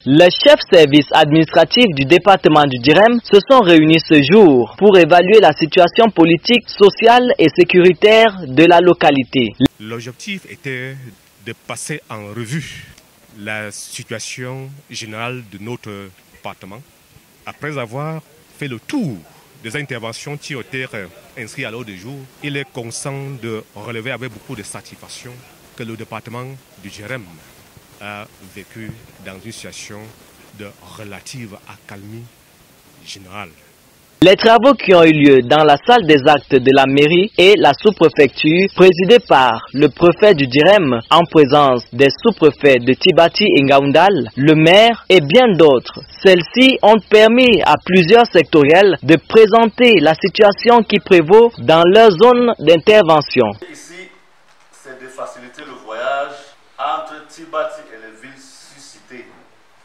Les chefs services administratifs du département du Djirem se sont réunis ce jour pour évaluer la situation politique, sociale et sécuritaire de la localité. L'objectif était de passer en revue la situation générale de notre département après avoir fait le tour des interventions qui ont été inscrites à l'ordre du jour. Il est conscient de relever avec beaucoup de satisfaction que le département du Djirem a vécu dans une situation de relative accalmie générale. Les travaux qui ont eu lieu dans la salle des actes de la mairie et la sous-préfecture, présidée par le préfet du Djirem, en présence des sous-préfets de Tibati et Ngaoundal, le maire et bien d'autres. Celles-ci ont permis à plusieurs sectoriels de présenter la situation qui prévaut dans leur zone d'intervention. Ici, c'est de faciliter le voyage entre Tibati et les villes suscitées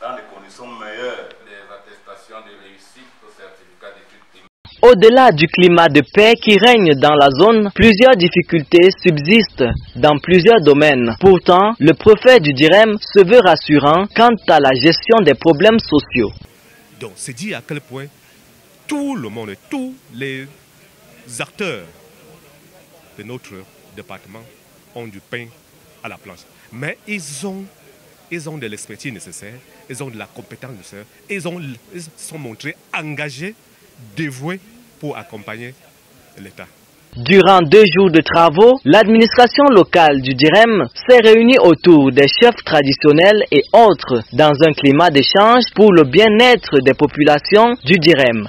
dans des conditions meilleures. Des attestations de réussite au certificat d'études primaires. Au-delà du climat de paix qui règne dans la zone, plusieurs difficultés subsistent dans plusieurs domaines. Pourtant, le préfet du Djirem se veut rassurant quant à la gestion des problèmes sociaux. Donc c'est dit à quel point tout le monde, tous les acteurs de notre département ont du pain à la planche. Mais ils ont de l'expertise nécessaire, ils ont de la compétence nécessaire, ils sont montrés engagés, dévoués pour accompagner l'État. Durant 2 jours de travaux, l'administration locale du Djirem s'est réunie autour des chefs traditionnels et autres dans un climat d'échange pour le bien-être des populations du Djirem.